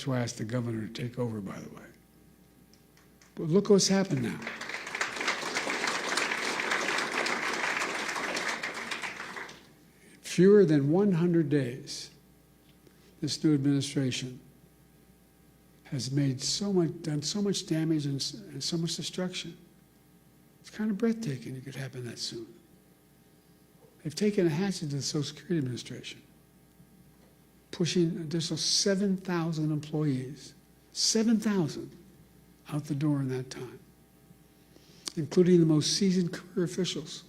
That's why I asked the governor to take over, by the way. But look what's happened now. Fewer than 100 days, this new administration has made done so much damage and so much destruction. It's kind of breathtaking it could happen that soon. They've taken a hatchet to the Social Security Administration, pushing an additional 7,000 employees, 7,000 out the door in that time, including the most seasoned career officials.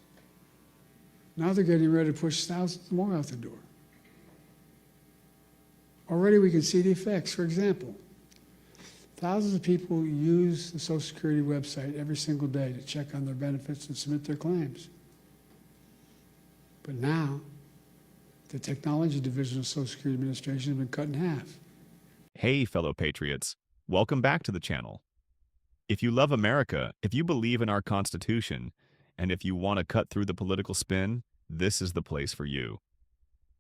Now they're getting ready to push thousands more out the door. Already we can see the effects. For example, thousands of people use the Social Security website every single day to check on their benefits and submit their claims. But now, the technology division of the Social Security Administration has been cut in half. Hey, fellow patriots. Welcome back to the channel. If you love America, if you believe in our Constitution, and if you want to cut through the political spin, this is the place for you.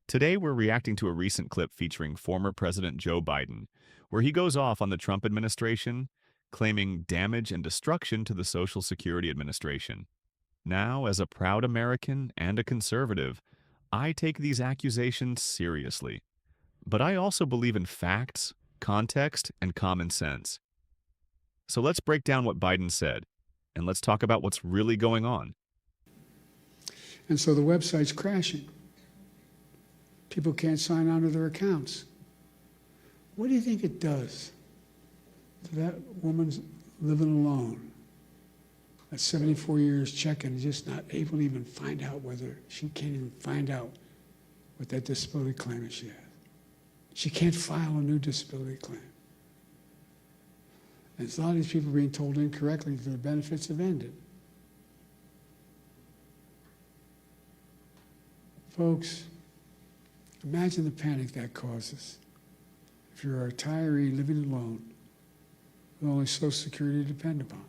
Today, we're reacting to a recent clip featuring former President Joe Biden, where he goes off on the Trump administration, claiming damage and destruction to the Social Security Administration. Now, as a proud American and a conservative, I take these accusations seriously. But I also believe in facts, context, and common sense. So let's break down what Biden said, and let's talk about what's really going on. And so the website's crashing. People can't sign on to their accounts. What do you think it does to that woman's living alone at 74 years checking, just not able to even find out whether she can't even find out what that disability claim is she has. She can't file a new disability claim. And a lot of these people are being told incorrectly that their benefits have ended. Folks, imagine the panic that causes if you're a retiree living alone with only Social Security to depend upon.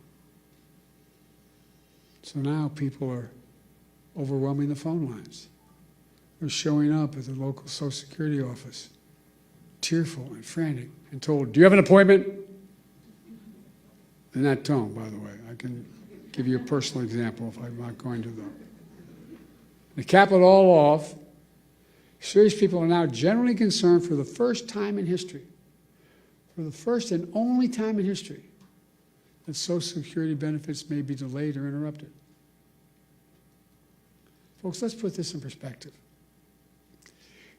So now people are overwhelming the phone lines. They're showing up at the local Social Security office, tearful and frantic, and told, "Do you have an appointment?" In that tone, by the way. I can give you a personal example if I'm not going to, though. To cap it all off, serious people are now generally concerned for the first time in history, for the first and only time in history, that Social Security benefits may be delayed or interrupted. Folks, let's put this in perspective.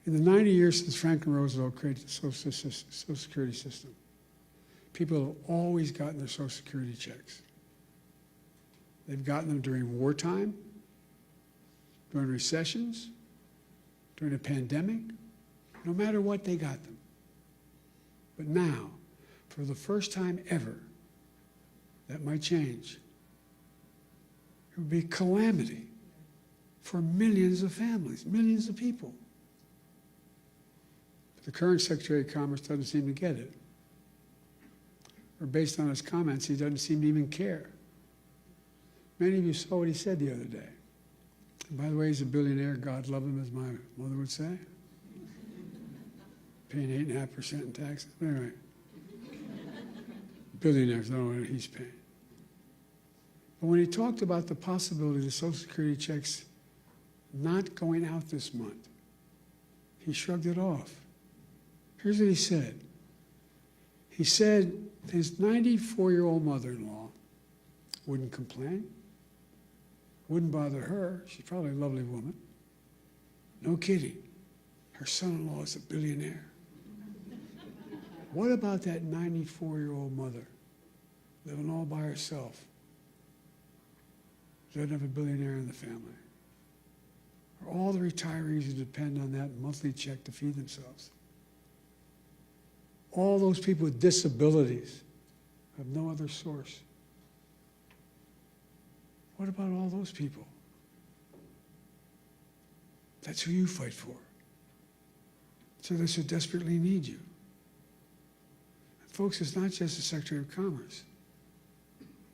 In the 90 years since Franklin Roosevelt created the Social Security system, people have always gotten their Social Security checks. They've gotten them during wartime, during recessions, during a pandemic. No matter what, they got them. But now, for the first time ever, that might change. It would be a calamity for millions of families, millions of people. But the current Secretary of Commerce doesn't seem to get it. Or based on his comments, he doesn't seem to even care. Many of you saw what he said the other day. And by the way, he's a billionaire. God love him, as my mother would say. Paying 8.5% in taxes. Anyway, billionaires, I don't know what he's paying. But when he talked about the possibility of the Social Security checks not going out this month, he shrugged it off. Here's what he said. He said his 94-year-old mother-in-law wouldn't complain, wouldn't bother her. She's probably a lovely woman. No kidding. Her son-in-law is a billionaire. What about that 94-year-old mother living all by herself? Doesn't have a billionaire in the family. Or all the retirees who depend on that monthly check to feed themselves. All those people with disabilities have no other source. What about all those people? That's who you fight for. So they so desperately need you. And folks, it's not just the Secretary of Commerce.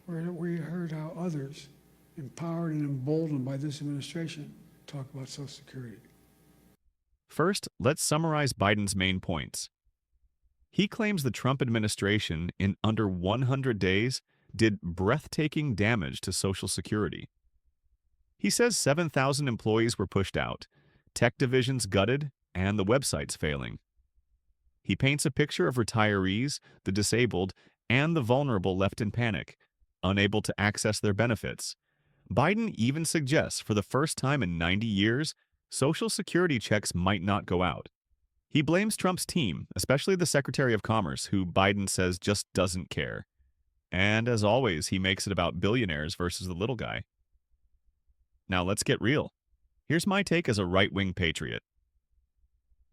We heard how others, empowered and emboldened by this administration, talk about Social Security. First, let's summarize Biden's main points. He claims the Trump administration, in under 100 days, did breathtaking damage to Social Security. He says 7,000 employees were pushed out, tech divisions gutted, and the websites failing. He paints a picture of retirees, the disabled, and the vulnerable left in panic, unable to access their benefits. Biden even suggests, for the first time in 90 years, Social Security checks might not go out. He blames Trump's team, especially the Secretary of Commerce, who Biden says just doesn't care. And as always, he makes it about billionaires versus the little guy. Now let's get real. Here's my take as a right-wing patriot.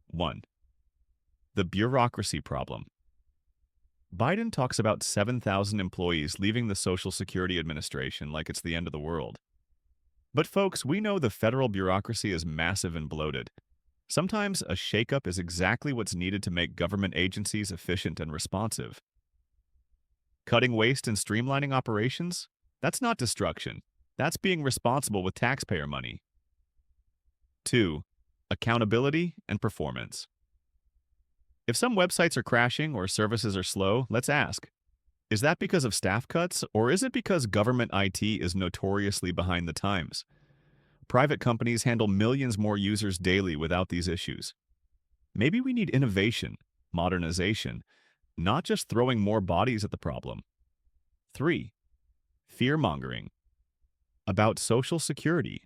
1. The bureaucracy problem. Biden talks about 7,000 employees leaving the Social Security Administration like it's the end of the world. But folks, we know the federal bureaucracy is massive and bloated. Sometimes a shakeup is exactly what's needed to make government agencies efficient and responsive. Cutting waste and streamlining operations? That's not destruction. That's being responsible with taxpayer money. 2. Accountability and performance. If some websites are crashing or services are slow, let's ask, is that because of staff cuts, or is it because government IT is notoriously behind the times? Private companies handle millions more users daily without these issues. Maybe we need innovation, modernization, not just throwing more bodies at the problem. 3. Fear-mongering. About Social Security.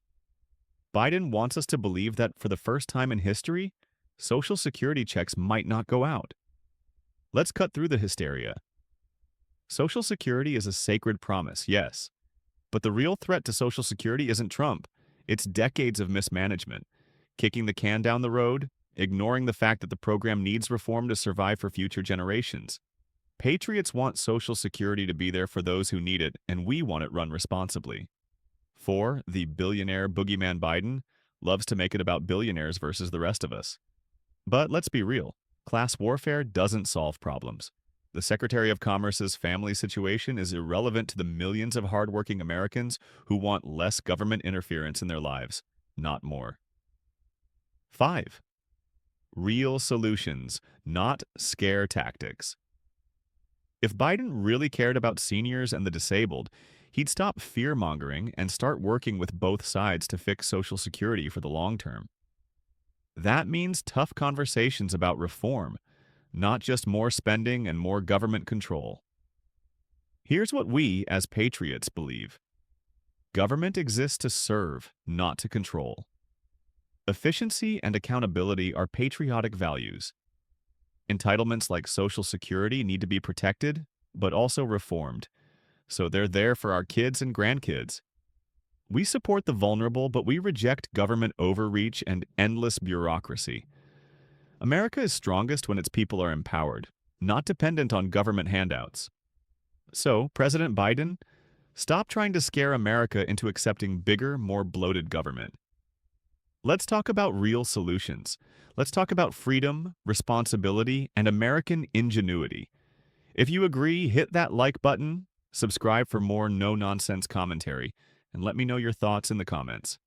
Biden wants us to believe that for the first time in history, Social Security checks might not go out. Let's cut through the hysteria. Social Security is a sacred promise, yes. But the real threat to Social Security isn't Trump. It's decades of mismanagement, kicking the can down the road, ignoring the fact that the program needs reform to survive for future generations. Patriots want Social Security to be there for those who need it, and we want it run responsibly. 4. The billionaire boogeyman Biden loves to make it about billionaires versus the rest of us. But let's be real. Class warfare doesn't solve problems. The Secretary of Commerce's family situation is irrelevant to the millions of hardworking Americans who want less government interference in their lives, not more. 5. Real solutions, not scare tactics. If Biden really cared about seniors and the disabled, he'd stop fear-mongering and start working with both sides to fix Social Security for the long term. That means tough conversations about reform, not just more spending and more government control. Here's what we, as patriots, believe. Government exists to serve, not to control. Efficiency and accountability are patriotic values. Entitlements like Social Security need to be protected, but also reformed, so they're there for our kids and grandkids. We support the vulnerable, but we reject government overreach and endless bureaucracy. America is strongest when its people are empowered, not dependent on government handouts. So, President Biden, stop trying to scare America into accepting bigger, more bloated government. Let's talk about real solutions. Let's talk about freedom, responsibility, and American ingenuity. If you agree, hit that like button, subscribe for more no-nonsense commentary, and let me know your thoughts in the comments.